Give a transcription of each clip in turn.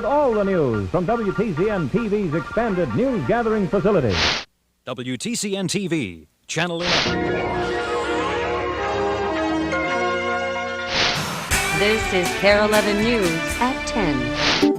get all the news from WTCN TV's expanded news gathering facility. WTCN TV, Channel 11. This is KARE 11 News at 10.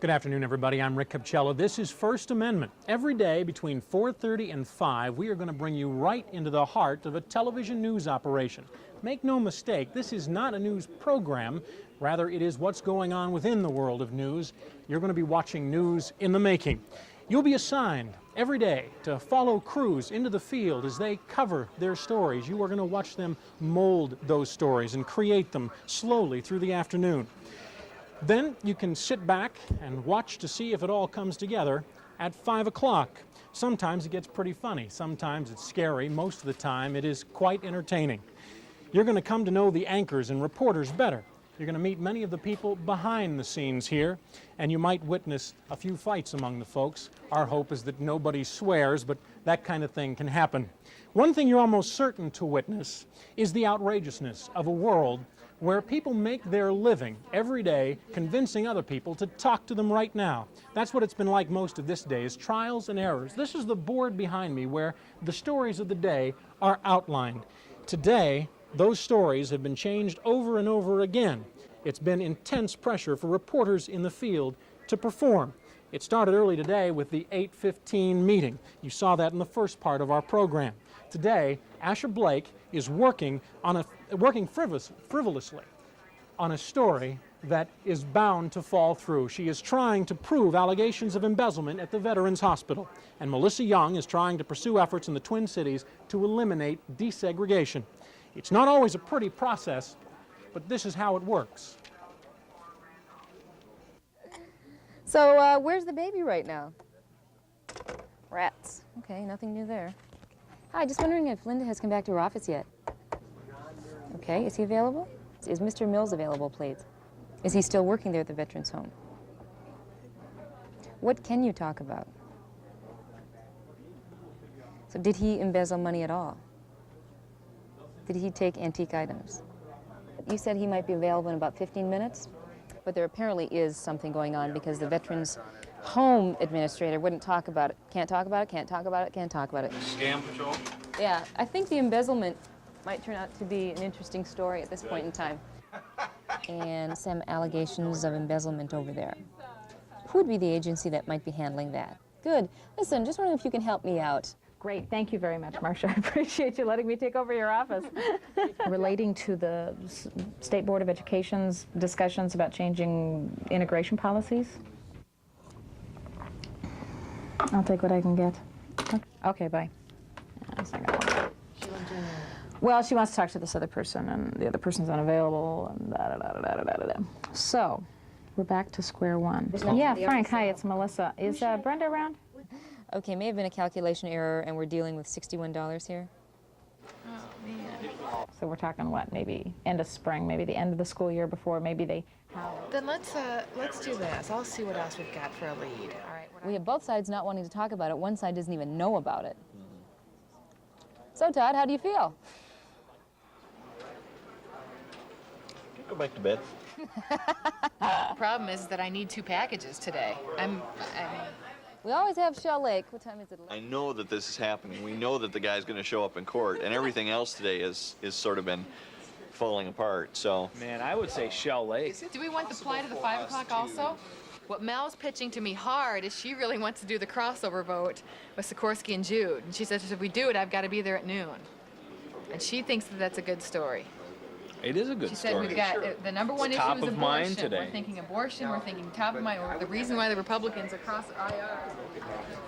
Good afternoon, everybody. I'm Rick Capcello. This is First Amendment. Every day between 4:30 and 5, we are going to bring you right into the heart of a television news operation. Make no mistake, this is not a news program. Rather, it is what's going on within the world of news. You're going to be watching news in the making. You'll be assigned every day to follow crews into the field as they cover their stories. You are going to watch them mold those stories and create them slowly through the afternoon. Then you can sit back and watch to see if it all comes together at 5 o'clock. Sometimes it gets pretty funny. Sometimes it's scary. Most of the time it is quite entertaining. You're going to come to know the anchors and reporters better. You're going to meet many of the people behind the scenes here, and you might witness a few fights among the folks. Our hope is that nobody swears, but that kind of thing can happen. One thing you're almost certain to witness is the outrageousness of a world where people make their living every day convincing other people to talk to them right now. That's what it's been like most of this day, is trials and errors. This is the board behind me where the stories of the day are outlined. Today, those stories have been changed over and over again. It's been intense pressure for reporters in the field to perform. It started early today with the 8:15 meeting. You saw that in the first part of our program. Today, Asher Blake is working frivolously on a story that is bound to fall through. She is trying to prove allegations of embezzlement at the Veterans Hospital, and Melissa Young is trying to pursue efforts in the Twin Cities to eliminate desegregation. It's not always a pretty process, but this is how it works. So, where's the baby right now? Rats. Okay, nothing new there. Hi, just wondering if Linda has come back to her office yet. Okay, is he available? Is Mr. Mills available, please? Is he still working there at the Veterans Home? What can you talk about? So did he embezzle money at all? Did he take antique items? You said he might be available in about 15 minutes, but there apparently is something going on because the Veterans Home administrator wouldn't talk about it. Can't talk about it, can't talk about it, can't talk about it. Scam patrol? Yeah, I think the embezzlement might turn out to be an interesting story at this point in time. And some allegations of embezzlement over there. Who would be the agency that might be handling that? Good. Listen, just wondering if you can help me out. Great. Thank you very much, Marcia. I appreciate you letting me take over your office. Relating to the State Board of Education's discussions about changing integration policies. I'll take what I can get. Okay, bye. Well, she wants to talk to this other person, and the other person's unavailable, and da-da-da-da-da-da-da. So, we're back to square one. Yeah, Frank, hi, it's Melissa. Is Brenda around? Okay, may have been a calculation error, and we're dealing with $61 here. Oh, man. So we're talking what, maybe end of spring, maybe the end of the school year before, maybe they... Then let's do this. I'll see what else we've got for a lead. All right. We have both sides not wanting to talk about it. One side doesn't even know about it. So, Todd, how do you feel? Go back to bed. The problem is that I need 2 packages today. We always have Shell Lake. What time is it? I know that this is happening. We know that the guy's going to show up in court, and everything else today is sort of been falling apart. So, Man, I would say Shell Lake. Do we want the fly to the 5 o'clock also? What Mel's pitching to me hard is she really wants to do the crossover vote with Sikorsky and Jude. And she says if we do it, I've got to be there at noon. And she thinks that that's a good story. It is a good She said story. we've got, the number one issue top is of abortion. mind today. We're thinking abortion, we're thinking top of mind. The reason why the Republicans are cross IR.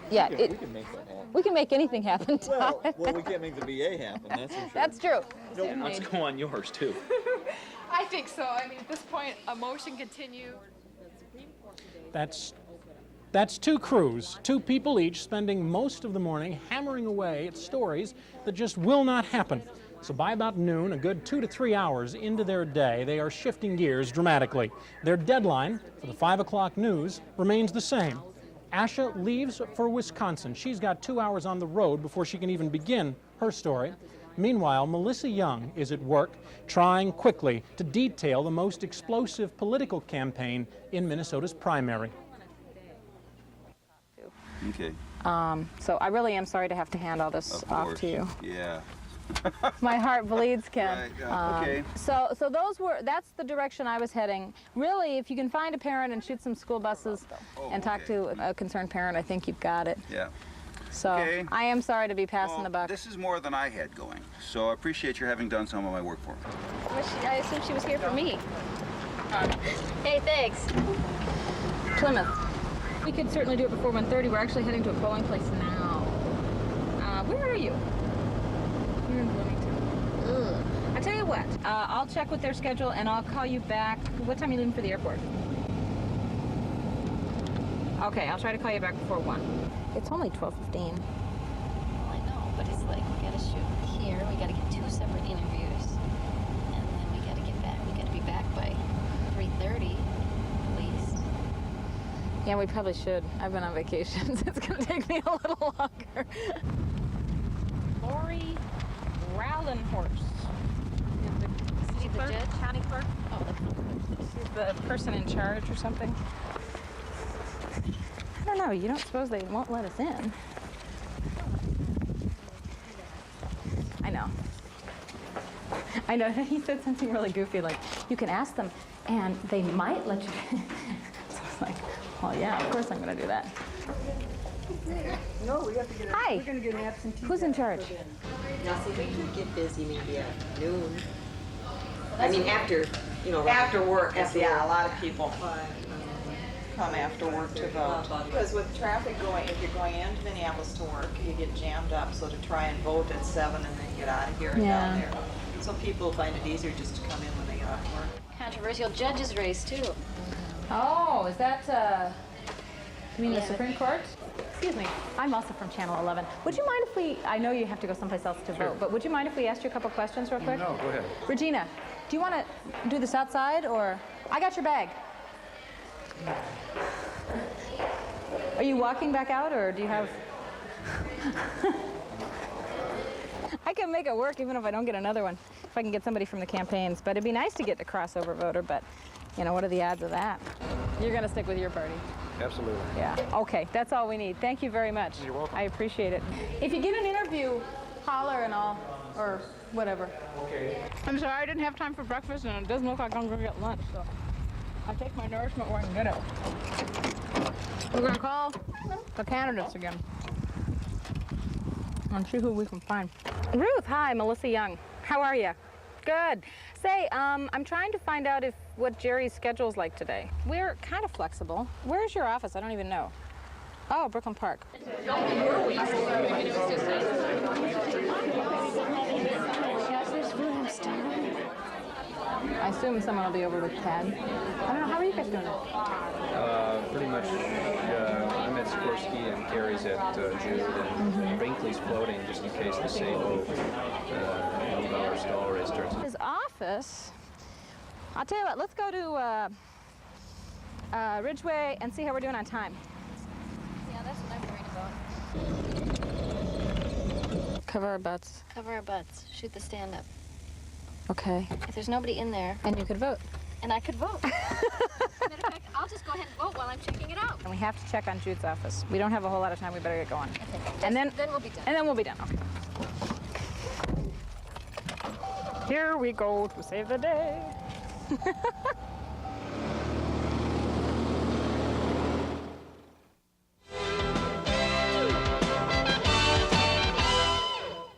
Yeah, we can make that happen. we can make anything happen, Todd. Well, we can't make the VA happen, that's for sure. That's true. And let's go on yours, too. I think so. I mean, at this point, a motion continue. That's 2 crews, 2 people each, spending most of the morning hammering away at stories that just will not happen. So by about noon, a good 2 to 3 hours into their day, they are shifting gears dramatically. Their deadline for the 5 o'clock news remains the same. Asha leaves for Wisconsin. She's got 2 hours on the road before she can even begin her story. Meanwhile, Melissa Young is at work trying quickly to detail the most explosive political campaign in Minnesota's primary. Okay. So I really am sorry to have to hand all this off to you. Yeah. My heart bleeds, Ken. Right, yeah, okay. So that's the direction I was heading. Really, if you can find a parent and shoot some school buses and talk to a concerned parent, I think you've got it. Yeah. So Okay. I am sorry to be passing the buck. This is more than I had going, so I appreciate your having done some of my work for me. I assumed she was here for me. Hey, thanks. Plymouth. We could certainly do it before 1:30. We're actually heading to a polling place now. Where are you? You're in Bloomington. Ugh. I'll tell you what. I'll check with their schedule and I'll call you back. What time are you leaving for the airport? Okay, I'll try to call you back before 1. It's only 12:15. Well, I know, but it's like we gotta shoot here. We gotta get 2 separate interviews, and then we gotta get back. We gotta be back by 3:30 at least. Yeah, we probably should. I've been on vacation. It's gonna take me a little longer. Lori Rowlandhorst. Is she the judge? County clerk? Oh, She's the person in charge or something. I don't know. You don't suppose they won't let us in? I know. I know. He said something really goofy, like, you can ask them, and they might let you in. So I was like, well, yeah, of course I'm going to do that. No, we have to get. Hi. We're going to get an absentee. Who's in charge? Nothing. We can get busy maybe at noon. I mean, after, you know. After work. Yeah, a lot of people come after work to vote. Because with traffic going, if you're going into Minneapolis to work, you get jammed up. So to try and vote at 7 and then get out of here and down there. So people find it easier just to come in when they get off work. controversial judges race too. Oh, is that, you mean the Supreme Court? Excuse me, I'm also from Channel 11. Would you mind if we, I know you have to go someplace else to vote, but would you mind if we asked you a couple questions real quick? No, go ahead. Regina, do you want to do this outside, or? I got your bag. Are you walking back out, or do you have? I can make it work even if I don't get another one, if I can get somebody from the campaigns. But it'd be nice to get a crossover voter, but, you know, what are the odds of that? You're going to stick with your party. Absolutely. Yeah, okay, that's all we need. Thank you very much. You're welcome. I appreciate it. If you get an interview, holler and all, or whatever. Okay. I'm sorry, I didn't have time for breakfast, and it doesn't look like I'm going to get lunch, so I'll take my nourishment where I can get it. We're going to call the candidates again and see who we can find. Ruth, hi, Melissa Young. How are you? Good. Say, I'm trying to find out what Jerry's schedule's like today. We're kind of flexible. Where's your office? I don't even know. Oh, Brooklyn Park. I assume someone will be over with Tad. I don't know, how are you guys doing? Pretty much, I'm at Sikorsky and Gary's at Jude, and Brinkley's floating just in case the Sable $1 stall race turns. His office? I'll tell you what, let's go to Ridgeway and see how we're doing on time. Yeah, that's what I'm worried about. Cover our butts. Cover our butts. Shoot the stand-up. Okay. If there's nobody in there. And you could vote. And I could vote. Matter of fact, I'll just go ahead and vote while I'm checking it out. And we have to check on Jude's office. We don't have a whole lot of time. We better get going. Okay. And then we'll be done. And then we'll be done. Okay. Here we go to save the day.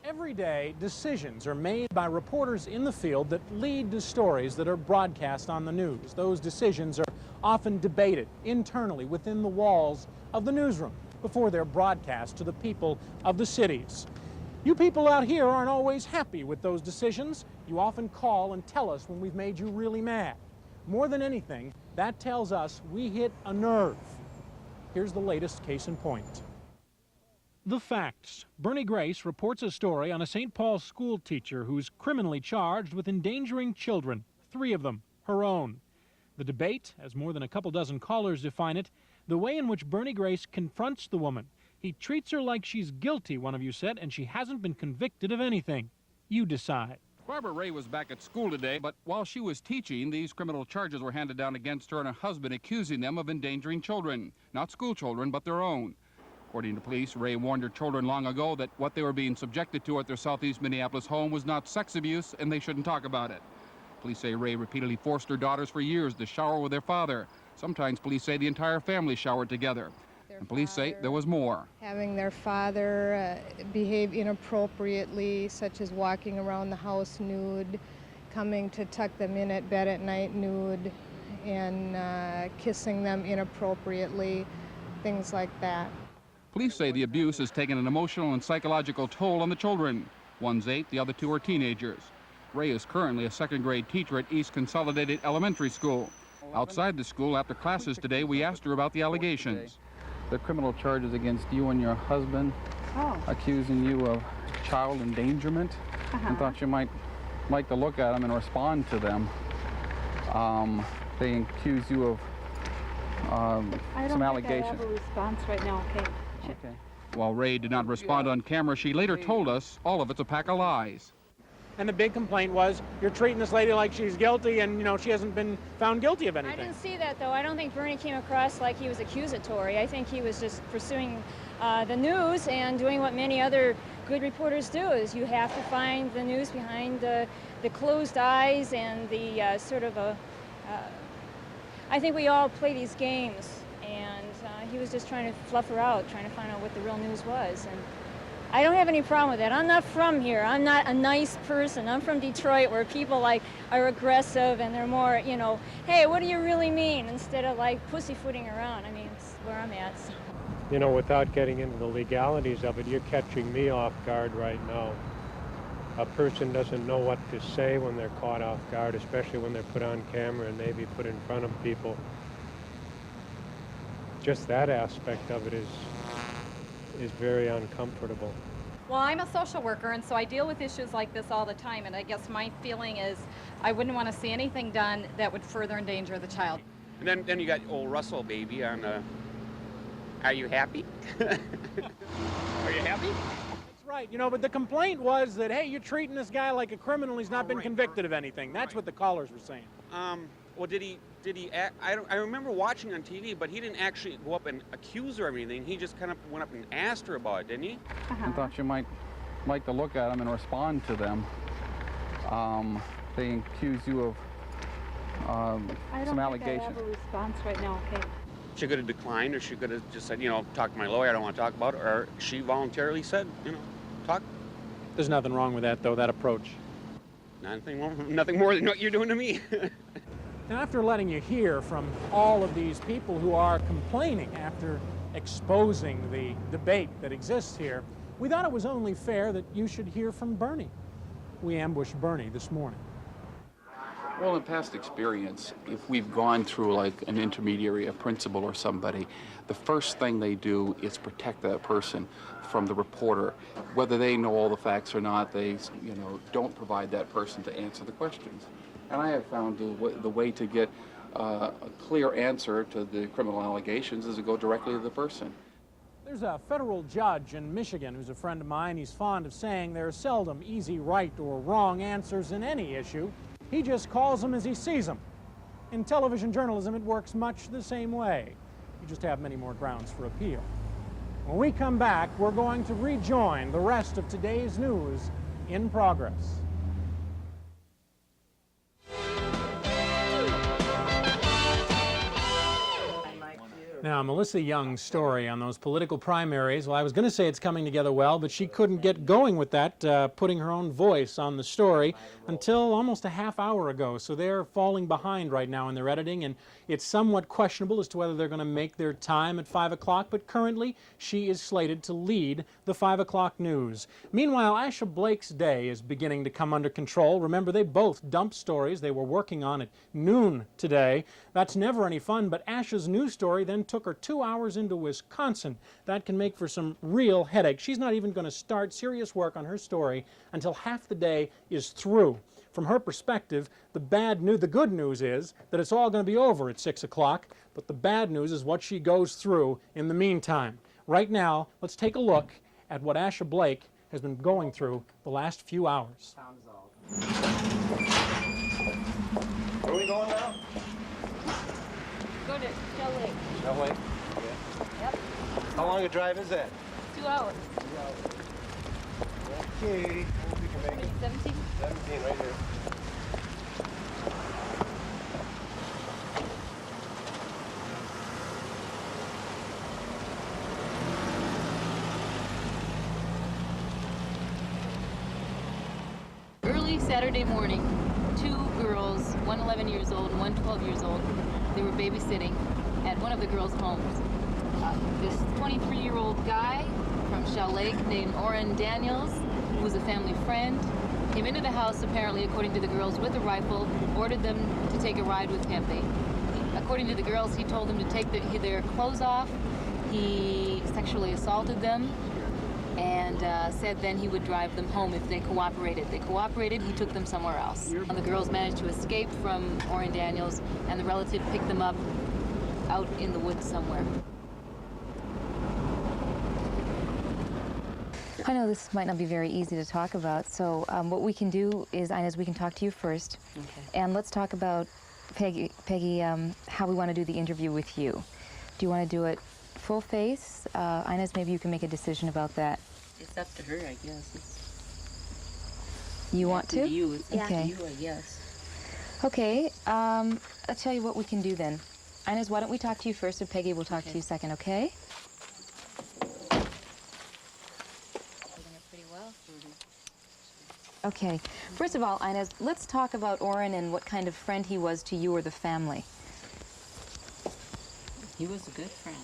Every day, decisions are made by reporters in the field that lead to stories that are broadcast on the news. Those decisions are often debated internally within the walls of the newsroom before they're broadcast to the people of the cities. You people out here aren't always happy with those decisions. You often call and tell us when we've made you really mad. More than anything, that tells us we hit a nerve. Here's the latest case in point. The facts. Bernie Grace reports a story on a St. Paul school teacher who's criminally charged with endangering children, 3 of them her own. The debate, as more than a couple dozen callers define it, the way in which Bernie Grace confronts the woman. He treats her like she's guilty, one of you said, and she hasn't been convicted of anything. You decide. Barbara Ray was back at school today, but while she was teaching, these criminal charges were handed down against her and her husband, accusing them of endangering children. Not school children, but their own. According to police, Ray warned her children long ago that what they were being subjected to at their southeast Minneapolis home was not sex abuse, and they shouldn't talk about it. Police say Ray repeatedly forced her daughters for years to shower with their father. Sometimes police say the entire family showered together. And police say there was more. Having their father behave inappropriately, such as walking around the house nude, coming to tuck them in at bed at night nude, and kissing them inappropriately, things like that. Police say the abuse has taken an emotional and psychological toll on the children. One's 8, the other 2 are teenagers. Ray is currently a second-grade teacher at East Consolidated Elementary School. Outside the school, after classes today, we asked her about the allegations. The criminal charges against you and your husband, accusing you of child endangerment, and thought you might like to look at them and respond to them. They accuse you of some allegations. I don't have a response right now, okay? Okay. While Ray did not respond on camera, she later told us all of it's a pack of lies. And the big complaint was, you're treating this lady like she's guilty and, you know, she hasn't been found guilty of anything. I didn't see that, though. I don't think Bernie came across like he was accusatory. I think he was just pursuing the news and doing what many other good reporters do, is you have to find the news behind the closed eyes and the sort of I think we all play these games, and he was just trying to fluff her out, trying to find out what the real news was. And I don't have any problem with that. I'm not from here. I'm not a nice person. I'm from Detroit, where people like are aggressive and they're more, you know, hey, what do you really mean? Instead of like pussyfooting around. I mean, it's where I'm at. So. You know, without getting into the legalities of it, you're catching me off guard right now. A person doesn't know what to say when they're caught off guard, especially when they're put on camera and maybe put in front of people. Just that aspect of it is very uncomfortable. Well, I'm a social worker, and so I deal with issues like this all the time, and I guess my feeling is I wouldn't want to see anything done that would further endanger the child. And then you got old Russell baby on Are You Happy? Are you happy? That's right, you know, but the complaint was that, hey, you're treating this guy like a criminal, he's not been convicted of anything. That's what the callers were saying. Well, did he act, I remember watching on TV, but he didn't actually go up and accuse her of anything. He just kind of went up and asked her about it, didn't he? I thought you might like to look at them and respond to them. They accuse you of some allegations. I don't have a response right now, okay? She could have declined, or she could have just said, you know, talk to my lawyer, I don't want to talk about it, or she voluntarily said, you know, talk. There's nothing wrong with that, though, that approach. Nothing more than what you're doing to me. And after letting you hear from all of these people who are complaining after exposing the debate that exists here, we thought it was only fair that you should hear from Bernie. We ambushed Bernie this morning. Well, in past experience, if we've gone through like an intermediary, a principal or somebody, the first thing they do is protect that person from the reporter. Whether they know all the facts or not, they, you know, don't provide that person to answer the questions. And I have found the way to get a clear answer to the criminal allegations is to go directly to the person. There's a federal judge in Michigan who's a friend of mine. He's fond of saying there are seldom easy right or wrong answers in any issue. He just calls them as he sees them. In television journalism, it works much the same way. You just have many more grounds for appeal. When we come back, we're going to rejoin the rest of today's news in progress. Now, Melissa Young's story on those political primaries, well, I was going to say it's coming together well, but she couldn't get going with that, putting her own voice on the story until almost a half hour ago. So they're falling behind right now in their editing, and it's somewhat questionable as to whether they're going to make their time at 5 o'clock, but currently she is slated to lead the 5 o'clock news. Meanwhile, Asha Blake's day is beginning to come under control. Remember, they both dumped stories they were working on at noon today. That's never any fun, but Asha's news story then took her 2 hours into Wisconsin. That can make for some real headache. She's not even going to start serious work on her story until half the day is through. from her perspective, the good news is that it's all going to be over at 6 o'clock, but the bad news is what she goes through in the meantime. Right now, let's take a look at what Asha Blake has been going through the last few hours. Where are we going now? Go to Shell Lake. Shell Lake? Yep. How long a drive is that? 2 hours. Okay, hope we can make it. 17? 17 right here. Early Saturday morning, 2 girls, one 11 years old and one 12 years old, they were babysitting at one of the girls' homes. This 23-year-old guy from Shell Lake named Orrin Daniels, who was a family friend, came into the house apparently, according to the girls, with a rifle, ordered them to take a ride with him. According to the girls, he told them to take their clothes off. He sexually assaulted them and said then he would drive them home if they cooperated. They cooperated, he took them somewhere else. And the girls managed to escape from Orrin Daniels, and the relative picked them up out in the woods somewhere. I know this might not be very easy to talk about, so what we can do is, Inez, we can talk to you first. Okay. And let's talk about, Peggy, how we want to do the interview with you. Do you want to do it full face? Inez, maybe you can make a decision about that. It's up to her, I guess. You want to? You. It's up okay. to you, I guess. Okay, I'll tell you what we can do then. Inez, why don't we talk to you first, and Peggy will talk to you second, okay? Pretty well. Okay. First of all, Inez, let's talk about Orrin and what kind of friend he was to you or the family. He was a good friend.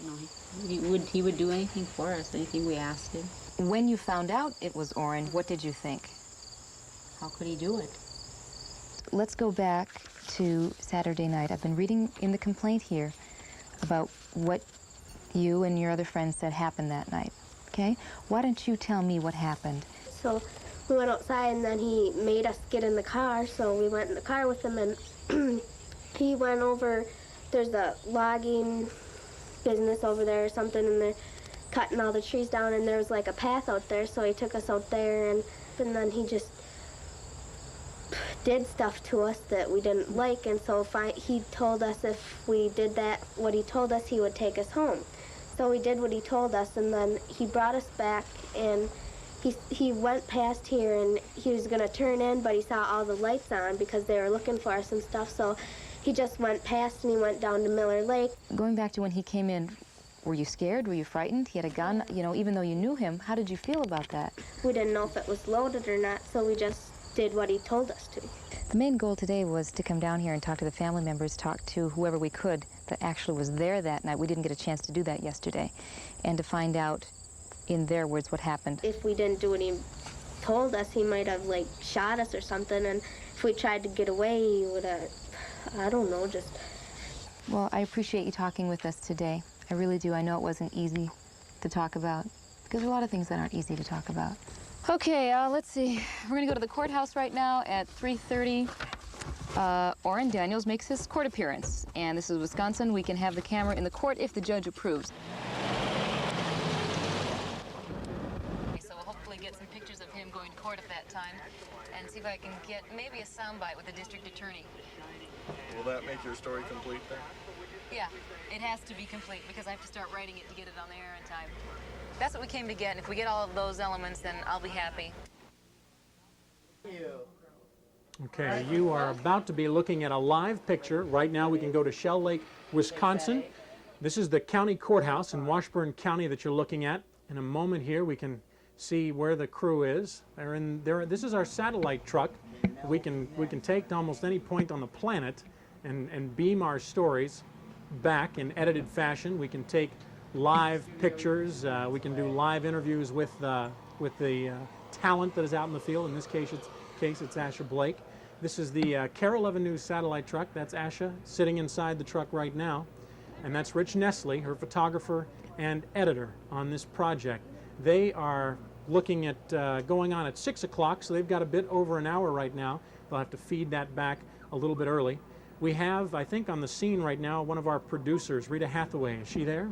You know, he would do anything for us, anything we asked him. When you found out it was Orrin, what did you think? How could he do it? Let's go back to Saturday night. I've been reading in the complaint here about what you and your other friends said happened that night, okay? Why don't you tell me what happened? So we went outside and then he made us get in the car, so we went in the car with him and he went over, there's a logging business over there or something, and they're cutting all the trees down, and there was like a path out there, so he took us out there, and then he just did stuff to us that we didn't like, and so he told us if we did that, what he told us, he would take us home. So we did what he told us, and then he brought us back, and he went past here, and he was gonna turn in, but he saw all the lights on because they were looking for us and stuff, so he just went past and he went down to Miller Lake. Going back to when he came in, were you scared? Were you frightened? He had a gun, you know, even though you knew him. How did you feel about that? We didn't know if it was loaded or not, so we just did what he told us to. The main goal today was to come down here and talk to the family members, talk to whoever we could that actually was there that night. We didn't get a chance to do that yesterday. And to find out, in their words, what happened. If we didn't do what he told us, he might have, like, shot us or something, and if we tried to get away, he would have, I don't know, just... Well, I appreciate you talking with us today. I really do. I know it wasn't easy to talk about, because there are a lot of things that aren't easy to talk about. Okay, let's see. We're going to go to the courthouse right now at 3:30. Orrin Daniels makes his court appearance, and this is Wisconsin. We can have the camera in the court if the judge approves. So we'll hopefully get some pictures of him going to court at that time, and see if I can get maybe a soundbite with the district attorney. Will that make your story complete then? Yeah, it has to be complete because I have to start writing it to get it on the air in time. That's what we came to get, and if we get all of those elements, then I'll be happy. Okay, you are about to be looking at a live picture. Right now we can go to Shell Lake, Wisconsin. This is the county courthouse in Washburn County that you're looking at. In a moment here we can see where the crew is. They're in there. This is our satellite truck. We can take to almost any point on the planet and beam our stories back in edited fashion. We can take live pictures. We can do live interviews with the talent that is out in the field. In this case, it's Asha Blake. This is the KARE 11 News satellite truck. That's Asha sitting inside the truck right now. And that's Rich Nestle, her photographer and editor on this project. They are looking at going on at 6 o'clock, so they've got a bit over an hour right now They'll have to feed that back a little bit early. We have, I think, on the scene right now, one of our producers, Rita Hathaway. Is she there?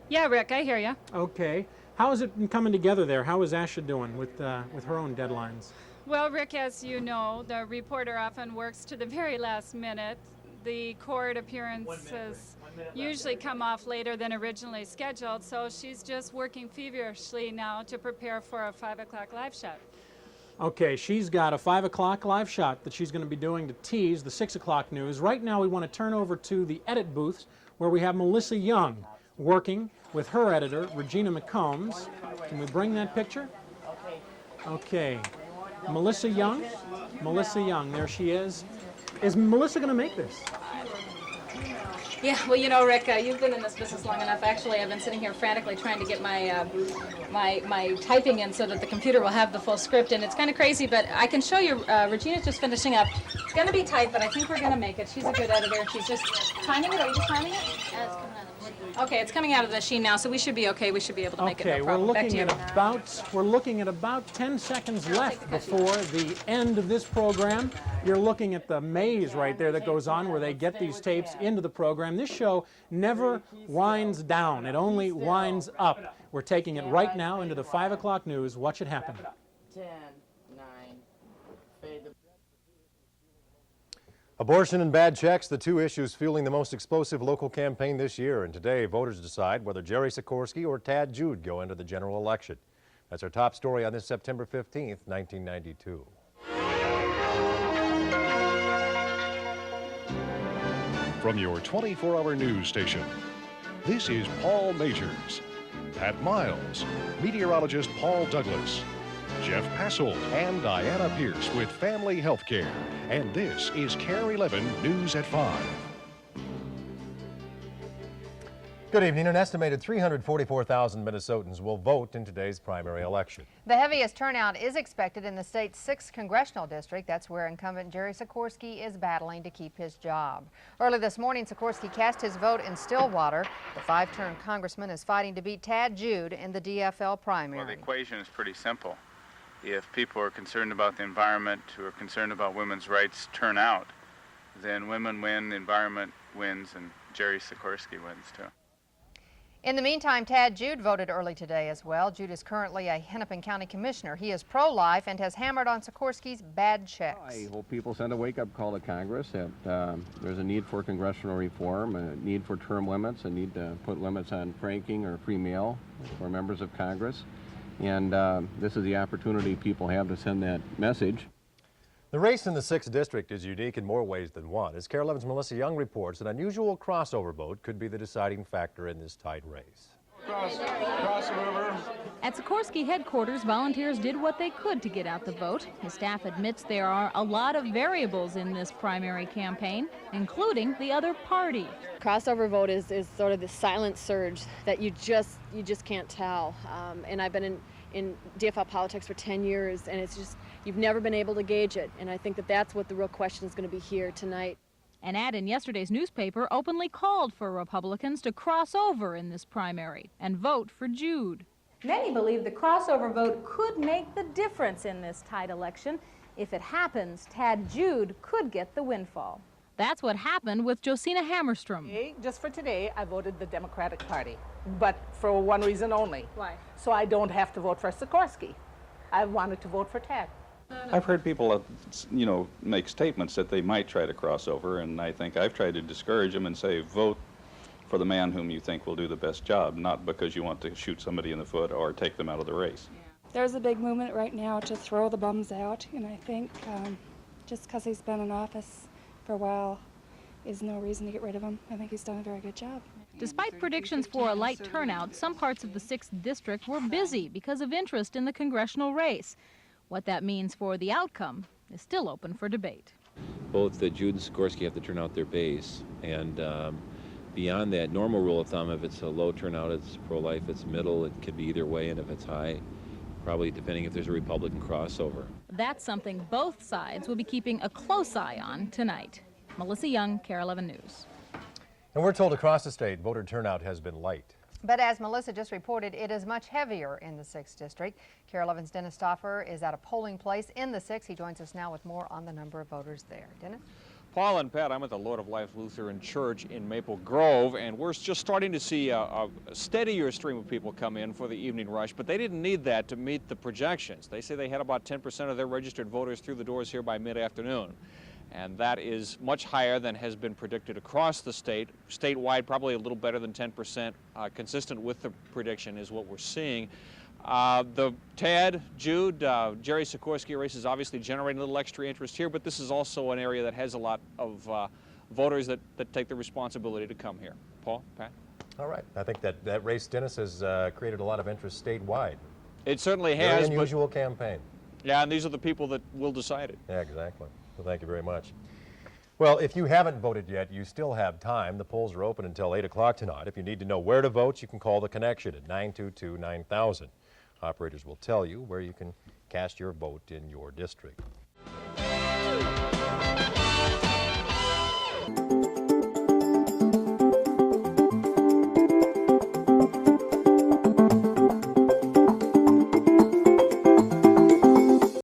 Yeah, Rick, I hear you. Okay. How is it coming together there? How is Asha doing with her own deadlines? Well, Rick, as you know, the reporter often works to the very last minute. The court appearances usually come off later than originally scheduled, so she's just working feverishly now to prepare for a 5 o'clock live shot. Okay, she's got a 5 o'clock live shot that she's going to be doing to tease the 6 o'clock news. Right now we want to turn over to the edit booths where we have Melissa Young working with her editor, Regina McCombs. Can we bring that picture? Okay. Melissa Young. Melissa Young, there she is. Is Melissa going to make this? Yeah, well, you know, Rick, you've been in this business long enough. Actually, I've been sitting here frantically trying to get my my typing in so that the computer will have the full script, and it's kind of crazy, but I can show you. Regina's just finishing up. It's going to be tight, but I think we're going to make it. She's a good editor. She's just timing it. Are you just timing it? It's coming out of the machine. Okay, it's coming out of the machine now, so we should be okay. We should be able to make it no problem. We're looking at about 10 seconds left before the end of this program. You're looking at the maze right there that goes on where they get these tapes into the program. This show never winds down. It only winds up. We're taking it right now into the 5 o'clock news. Watch it happen. 10, 9, fade the... Abortion and bad checks, the two issues fueling the most explosive local campaign this year. And today, voters decide whether Jerry Sikorsky or Tad Jude go into the general election. That's our top story on this September 15th, 1992. From your 24-hour news station, this is Paul Majors. Pat Miles, meteorologist Paul Douglas, Jeff Passold, and Diana Pierce with Family Healthcare. And this is KARE 11 News at 5. Good evening. An estimated 344,000 Minnesotans will vote in today's primary election. The heaviest turnout is expected in the state's 6th congressional district. That's where incumbent Jerry Sikorsky is battling to keep his job. Early this morning, Sikorsky cast his vote in Stillwater. The 5-term congressman is fighting to beat Tad Jude in the DFL primary. Well, the equation is pretty simple. If people are concerned about the environment, who are concerned about women's rights, turn out, then women win, the environment wins, and Jerry Sikorsky wins too. In the meantime, Tad Jude voted early today as well. Jude is currently a Hennepin County commissioner. He is pro-life and has hammered on Sikorsky's bad checks. I hope people send a wake-up call to Congress that there's a need for congressional reform, a need for term limits, a need to put limits on franking or free mail for members of Congress. And this is the opportunity people have to send that message. The race in the 6th district is unique in more ways than one. As KARE 11's Melissa Young reports, an unusual crossover vote could be the deciding factor in this tight race. Crossover. At Sikorsky headquarters, volunteers did what they could to get out the vote. His staff admits there are a lot of variables in this primary campaign, including the other party. Crossover vote is sort of the silent surge that you just can't tell. And I've been in DFL politics for 10 years, and it's just, you've never been able to gauge it. And I think that's what the real question is going to be here tonight. An ad in yesterday's newspaper openly called for Republicans to cross over in this primary and vote for Jude. Many believe the crossover vote could make the difference in this tight election. If it happens, Tad Jude could get the windfall. That's what happened with Josina Hammerstrom. Just for today, I voted the Democratic Party, but for one reason only. Why? So I don't have to vote for Sikorsky. I wanted to vote for Tad. I've heard people, make statements that they might try to cross over, and I think I've tried to discourage them and say, vote for the man whom you think will do the best job, not because you want to shoot somebody in the foot or take them out of the race. There's a big movement right now to throw the bums out, and I think just because he's been in office for a while is no reason to get rid of him. I think he's done a very good job. Despite predictions for a light turnout, some parts of the 6th district were busy because of interest in the congressional race. What that means for the outcome is still open for debate. Both Jude and Sikorsky have to turn out their base, and beyond that, normal rule of thumb, if it's a low turnout, it's pro-life, it's middle, it could be either way, and if it's high, probably depending if there's a Republican crossover. That's something both sides will be keeping a close eye on tonight. Melissa Young, KARE 11 News. And we're told across the state, voter turnout has been light. But as Melissa just reported, it is much heavier in the 6th District. KARE 11's Dennis Stauffer is at a polling place in the 6th. He joins us now with more on the number of voters there. Dennis? Paul and Pat, I'm at the Lord of Life Lutheran Church in Maple Grove, and we're just starting to see a steadier stream of people come in for the evening rush, but they didn't need that to meet the projections. They say they had about 10% of their registered voters through the doors here by mid-afternoon, and that is much higher than has been predicted across the state. Statewide, probably a little better than 10%, consistent with the prediction is what we're seeing. The Tad, Jude, Jerry Sikorsky race is obviously generating a little extra interest here, but this is also an area that has a lot of voters that take the responsibility to come here. Paul, Pat? All right. I think that race, Dennis, has created a lot of interest statewide. It certainly has. Very unusual campaign. Yeah, and these are the people that will decide it. Yeah, exactly. Well, thank you very much. Well, if you haven't voted yet, you still have time. The polls are open until 8 o'clock tonight. If you need to know where to vote, you can call the Connection at 922-9000. Operators will tell you where you can cast your vote in your district.